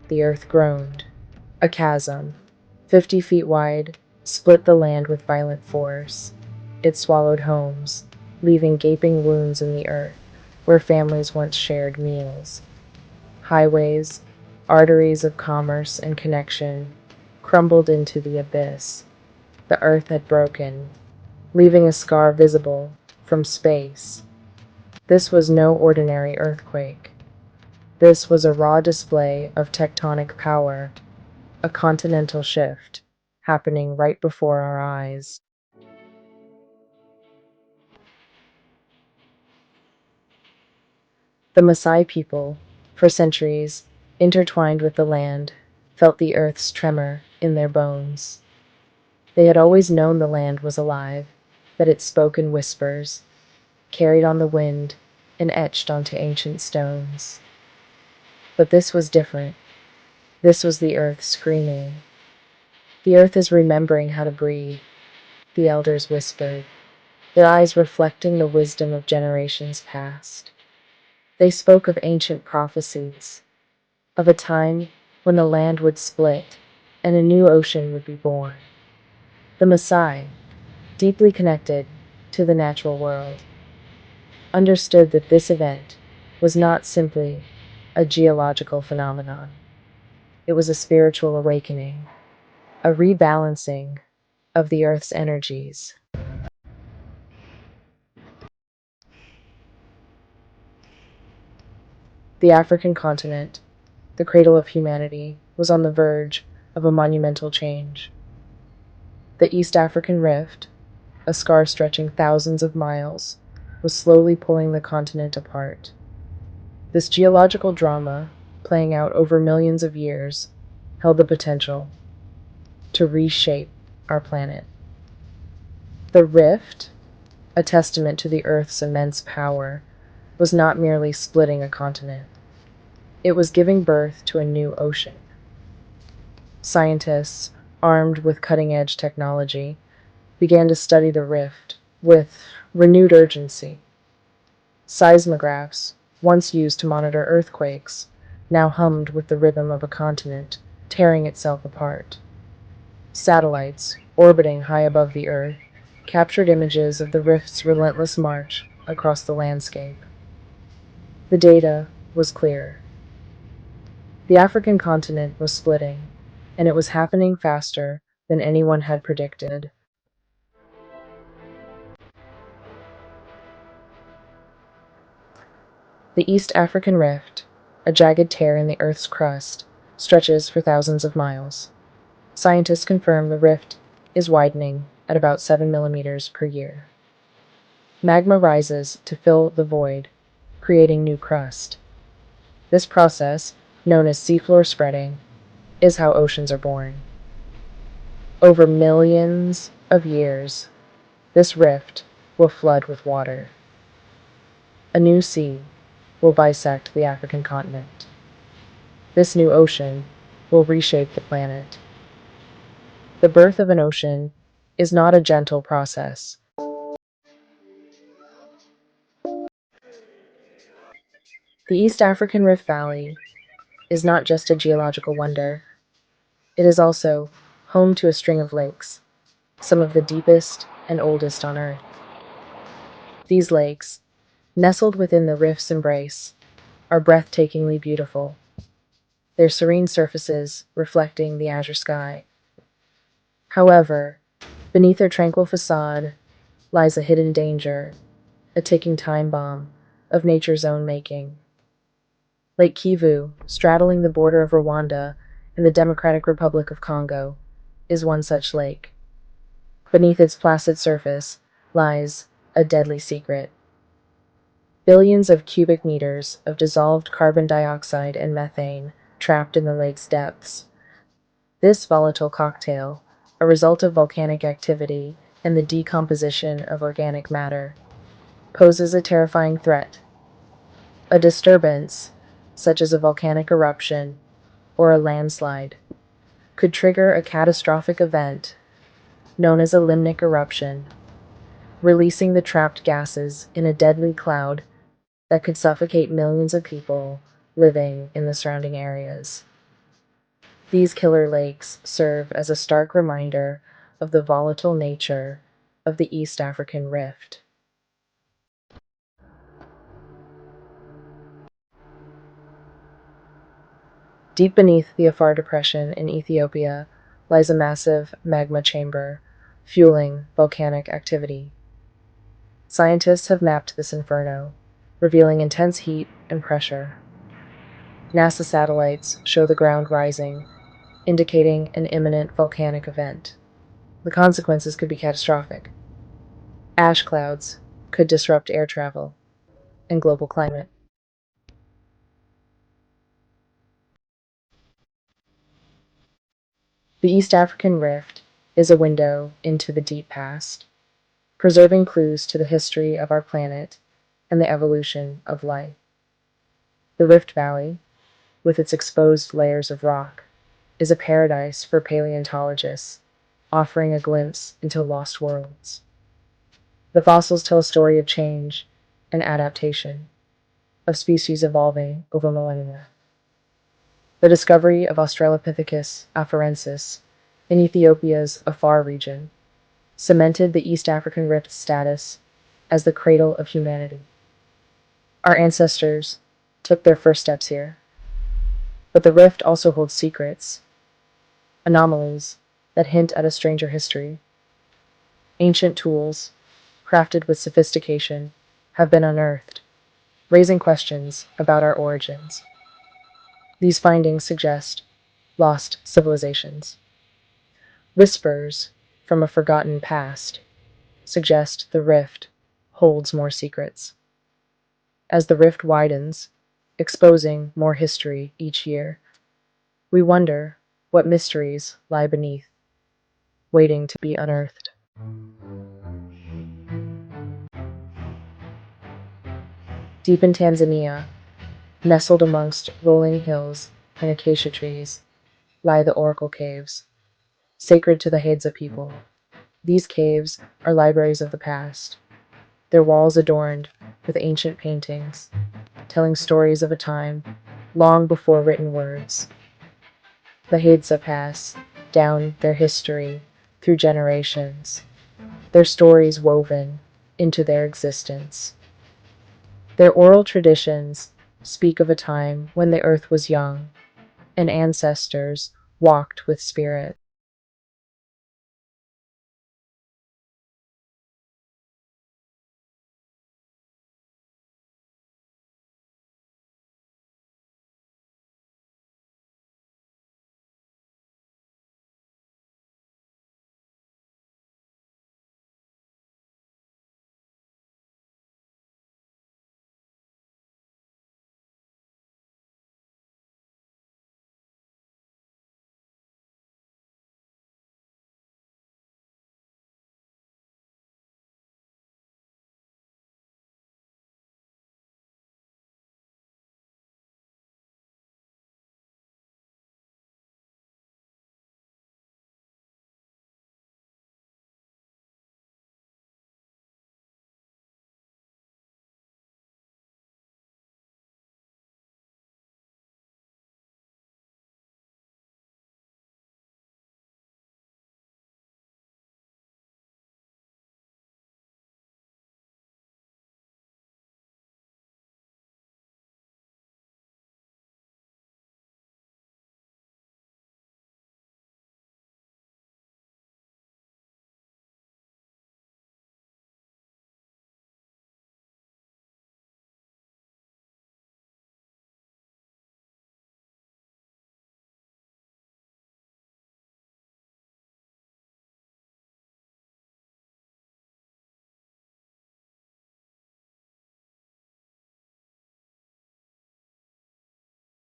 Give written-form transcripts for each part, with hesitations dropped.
the earth groaned. A chasm, 50 feet wide, split the land with violent force. It swallowed homes, leaving gaping wounds in the earth where families once shared meals. Highways, arteries of commerce and connection, crumbled into the abyss. The earth had broken, leaving a scar visible from space. This was no ordinary earthquake. This was a raw display of tectonic power, a continental shift happening right before our eyes. The Maasai people, for centuries, intertwined with the land, felt the earth's tremor in their bones. They had always known the land was alive, that it spoke in whispers, carried on the wind, and etched onto ancient stones. But this was different. This was the earth screaming. The earth is remembering how to breathe, the elders whispered, their eyes reflecting the wisdom of generations past. They spoke of ancient prophecies, of a time when the land would split and a new ocean would be born. The Maasai, deeply connected to the natural world, understood that this event was not simply a geological phenomenon. It was a spiritual awakening, a rebalancing of the Earth's energies. The African continent, the cradle of humanity, was on the verge of a monumental change. The East African Rift, a scar stretching thousands of miles, was slowly pulling the continent apart. This geological drama, playing out over millions of years, held the potential to reshape our planet. The rift, a testament to the Earth's immense power, was not merely splitting a continent. It was giving birth to a new ocean. Scientists, armed with cutting-edge technology, began to study the rift with renewed urgency. Seismographs, once used to monitor earthquakes, now hummed with the rhythm of a continent tearing itself apart. Satellites, orbiting high above the Earth, captured images of the rift's relentless march across the landscape. The data was clear. The African continent was splitting, and it was happening faster than anyone had predicted. The East African Rift, a jagged tear in the Earth's crust, stretches for thousands of miles. Scientists confirm the rift is widening at about 7 millimeters per year. Magma rises to fill the void, creating new crust. This process, known as seafloor spreading, is how oceans are born. Over millions of years, this rift will flood with water. A new sea will bisect the African continent. This new ocean will reshape the planet. The birth of an ocean is not a gentle process. The East African Rift Valley is not just a geological wonder. It is also home to a string of lakes, some of the deepest and oldest on Earth. These lakes, nestled within the rift's embrace, are breathtakingly beautiful, their serene surfaces reflecting the azure sky. However, beneath their tranquil facade lies a hidden danger, a ticking time bomb of nature's own making. Lake Kivu, straddling the border of Rwanda and the Democratic Republic of Congo, is one such lake. Beneath its placid surface lies a deadly secret. Billions of cubic meters of dissolved carbon dioxide and methane trapped in the lake's depths. This volatile cocktail, a result of volcanic activity and the decomposition of organic matter, poses a terrifying threat. A disturbance, such as a volcanic eruption or a landslide, could trigger a catastrophic event known as a limnic eruption, releasing the trapped gases in a deadly cloud that could suffocate millions of people living in the surrounding areas. These killer lakes serve as a stark reminder of the volatile nature of the East African Rift. Deep beneath the Afar Depression in Ethiopia lies a massive magma chamber, fueling volcanic activity. Scientists have mapped this inferno, revealing intense heat and pressure. NASA satellites show the ground rising, indicating an imminent volcanic event. The consequences could be catastrophic. Ash clouds could disrupt air travel and global climate. The East African Rift is a window into the deep past, preserving clues to the history of our planet and the evolution of life. The Rift Valley, with its exposed layers of rock, is a paradise for paleontologists, offering a glimpse into lost worlds. The fossils tell a story of change and adaptation, of species evolving over millennia. The discovery of Australopithecus afarensis in Ethiopia's Afar region cemented the East African Rift's status as the cradle of humanity. Our ancestors took their first steps here, but the rift also holds secrets, anomalies that hint at a stranger history. Ancient tools, crafted with sophistication, have been unearthed, raising questions about our origins. These findings suggest lost civilizations. Whispers from a forgotten past suggest the rift holds more secrets. As the rift widens, exposing more history each year, we wonder what mysteries lie beneath, waiting to be unearthed. Deep in Tanzania, nestled amongst rolling hills and acacia trees, lie the Oracle Caves, sacred to the Hadza people. These caves are libraries of the past, their walls adorned with ancient paintings, telling stories of a time long before written words. The Hadza pass down their history through generations, their stories woven into their existence. Their oral traditions speak of a time when the earth was young and ancestors walked with spirit.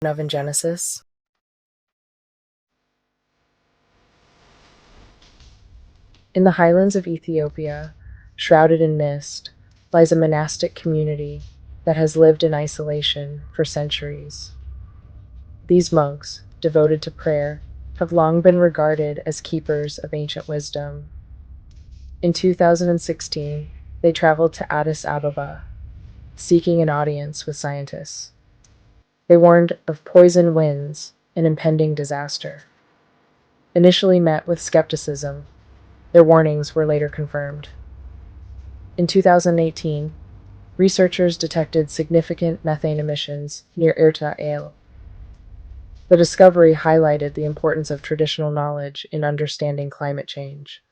Of in Genesis. In the highlands of Ethiopia, shrouded in mist, lies a monastic community that has lived in isolation for centuries. These monks, devoted to prayer, have long been regarded as keepers of ancient wisdom. In 2016, they traveled to Addis Ababa, seeking an audience with scientists. They warned of poison winds an impending disaster. Initially met with skepticism, their warnings were later confirmed. In 2018, researchers detected significant methane emissions near Irta Ale. The discovery highlighted the importance of traditional knowledge in understanding climate change.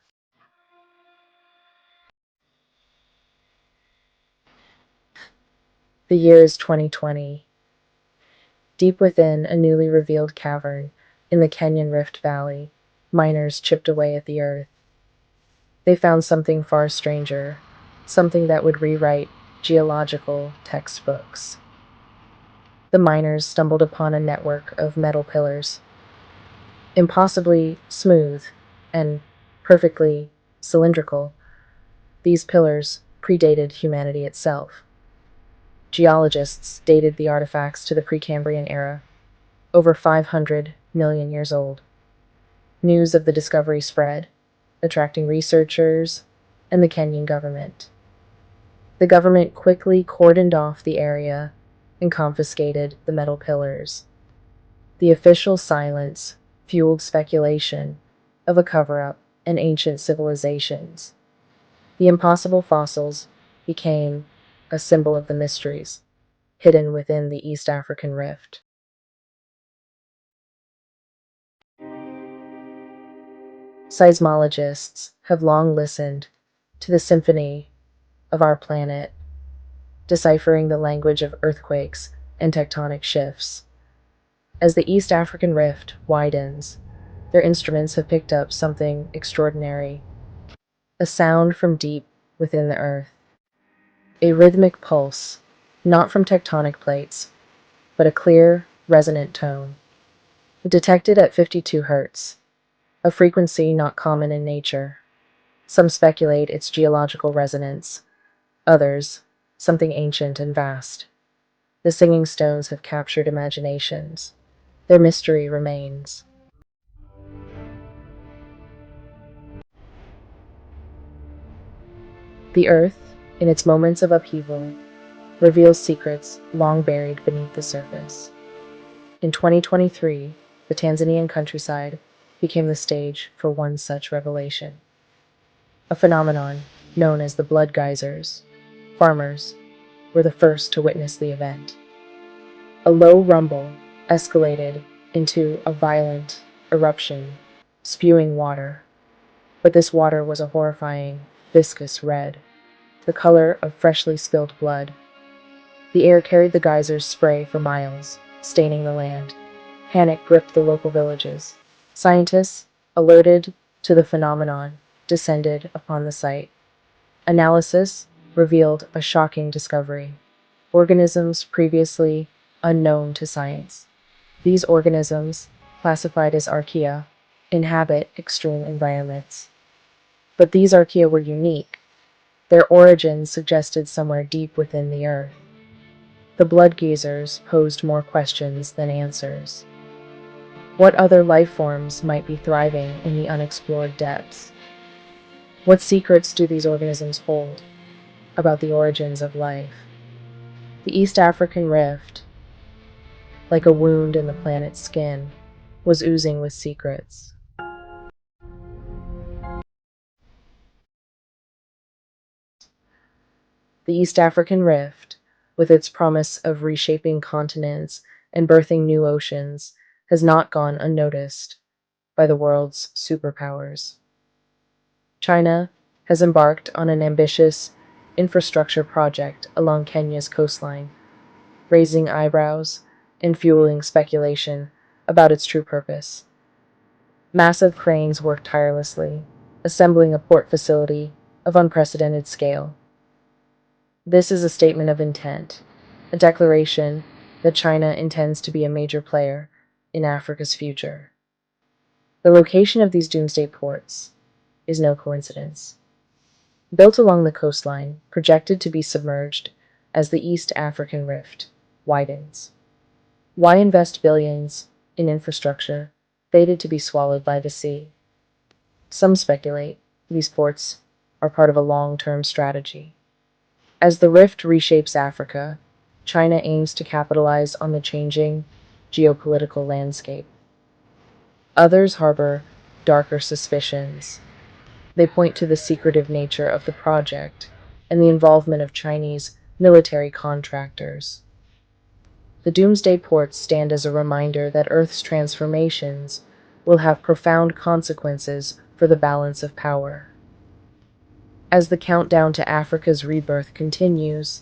The year is 2020. Deep within a newly revealed cavern in the Kenyan Rift Valley, miners chipped away at the earth. They found something far stranger, something that would rewrite geological textbooks. The miners stumbled upon a network of metal pillars, impossibly smooth and perfectly cylindrical. These pillars predated humanity itself. Geologists dated the artifacts to the Precambrian era, over 500 million years old. News of the discovery spread, attracting researchers and the Kenyan government. The government quickly cordoned off the area and confiscated the metal pillars. The official silence fueled speculation of a cover-up and ancient civilizations. The impossible fossils became a symbol of the mysteries hidden within the East African Rift. Seismologists have long listened to the symphony of our planet, deciphering the language of earthquakes and tectonic shifts. As the East African Rift widens, their instruments have picked up something extraordinary, a sound from deep within the earth, a rhythmic pulse, not from tectonic plates, but a clear, resonant tone, detected at 52 Hz, a frequency not common in nature. Some speculate it's geological resonance, others, something ancient and vast. The singing stones have captured imaginations. Their mystery remains. The earth, in its moments of upheaval, reveals secrets long buried beneath the surface. In 2023, the Tanzanian countryside became the stage for one such revelation, a phenomenon known as the blood geysers. Farmers were the first to witness the event. A low rumble escalated into a violent eruption, spewing water. But this water was a horrifying, viscous red, the color of freshly spilled blood. The air carried the geysers' spray for miles, staining the land. Panic gripped the local villages. Scientists, alerted to the phenomenon, descended upon the site. Analysis revealed a shocking discovery: organisms previously unknown to science. These organisms, classified as archaea, inhabit extreme environments. But these archaea were unique. Their origins suggested somewhere deep within the earth. The blood geysers posed more questions than answers. What other life forms might be thriving in the unexplored depths? What secrets do these organisms hold about the origins of life? The East African Rift, like a wound in the planet's skin, was oozing with secrets. The East African Rift, with its promise of reshaping continents and birthing new oceans, has not gone unnoticed by the world's superpowers. China has embarked on an ambitious infrastructure project along Kenya's coastline, raising eyebrows and fueling speculation about its true purpose. Massive cranes work tirelessly, assembling a port facility of unprecedented scale. This is a statement of intent, a declaration that China intends to be a major player in Africa's future. The location of these doomsday ports is no coincidence. Built along the coastline, projected to be submerged as the East African Rift widens. Why invest billions in infrastructure fated to be swallowed by the sea? Some speculate these ports are part of a long-term strategy. As the rift reshapes Africa, China aims to capitalize on the changing geopolitical landscape. Others harbor darker suspicions. They point to the secretive nature of the project and the involvement of Chinese military contractors. The doomsday ports stand as a reminder that Earth's transformations will have profound consequences for the balance of power. As the countdown to Africa's rebirth continues,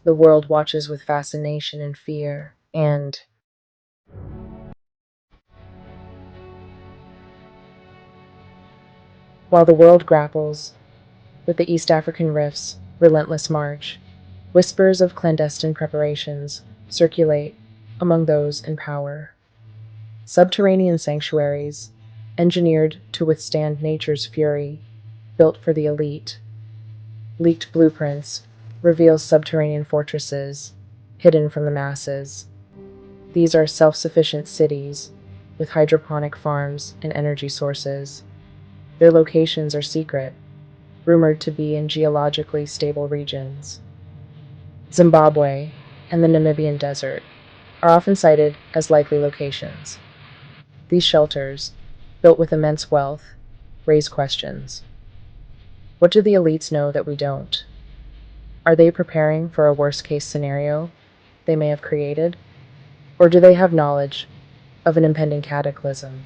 the world watches with fascination and fear, and while the world grapples with the East African Rift's relentless march, whispers of clandestine preparations circulate among those in power. Subterranean sanctuaries, engineered to withstand nature's fury, built for the elite. Leaked blueprints reveal subterranean fortresses hidden from the masses. These are self-sufficient cities with hydroponic farms and energy sources. Their locations are secret, rumored to be in geologically stable regions. Zimbabwe and the Namibian desert are often cited as likely locations. These shelters, built with immense wealth, raise questions. What do the elites know that we don't? Are they preparing for a worst-case scenario they may have created? Or do they have knowledge of an impending cataclysm?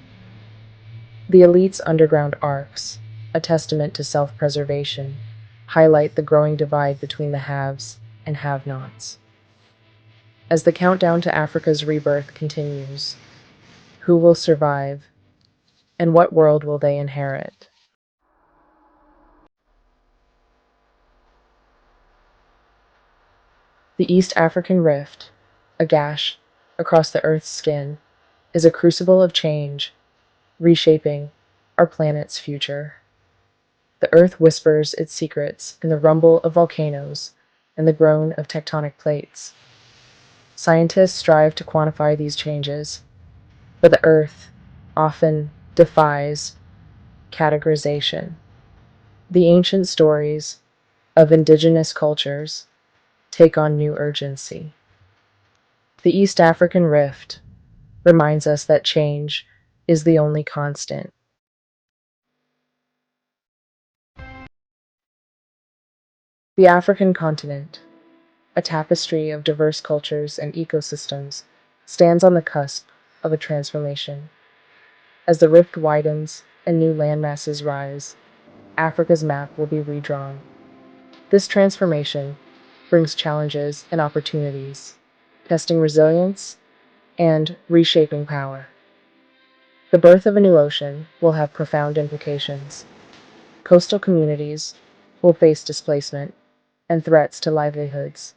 The elite's underground arcs, a testament to self-preservation, highlight the growing divide between the haves and have-nots. As the countdown to Africa's rebirth continues, who will survive, and what world will they inherit? The East African Rift, a gash across the Earth's skin, is a crucible of change, reshaping our planet's future. The Earth whispers its secrets in the rumble of volcanoes and the groan of tectonic plates. Scientists strive to quantify these changes, but the Earth often defies categorization. The ancient stories of indigenous cultures take on new urgency. The East African Rift reminds us that change is the only constant. The African continent, a tapestry of diverse cultures and ecosystems, stands on the cusp of a transformation. As the rift widens and new landmasses rise, Africa's map will be redrawn. This transformation brings challenges and opportunities, testing resilience and reshaping power. The birth of a new ocean will have profound implications. Coastal communities will face displacement and threats to livelihoods.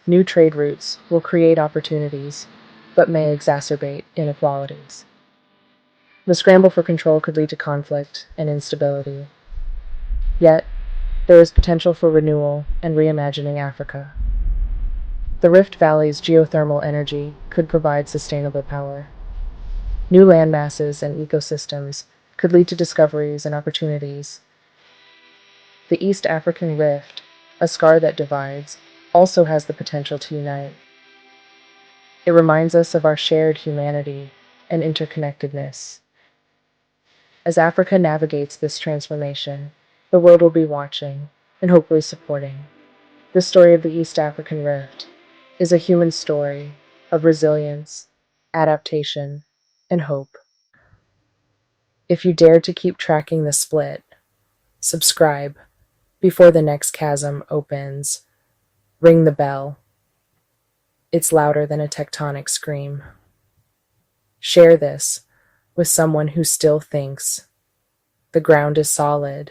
New trade routes will create opportunities, but may exacerbate inequalities. The scramble for control could lead to conflict and instability. Yet, there is potential for renewal and reimagining Africa. The Rift Valley's geothermal energy could provide sustainable power. New land masses and ecosystems could lead to discoveries and opportunities. The East African Rift, a scar that divides, also has the potential to unite. It reminds us of our shared humanity and interconnectedness. As Africa navigates this transformation, the world will be watching and hopefully supporting. The story of the East African Rift is a human story of resilience, adaptation, and hope. If you dare to keep tracking the split, subscribe before the next chasm opens. Ring the bell. It's louder than a tectonic scream. Share this with someone who still thinks the ground is solid.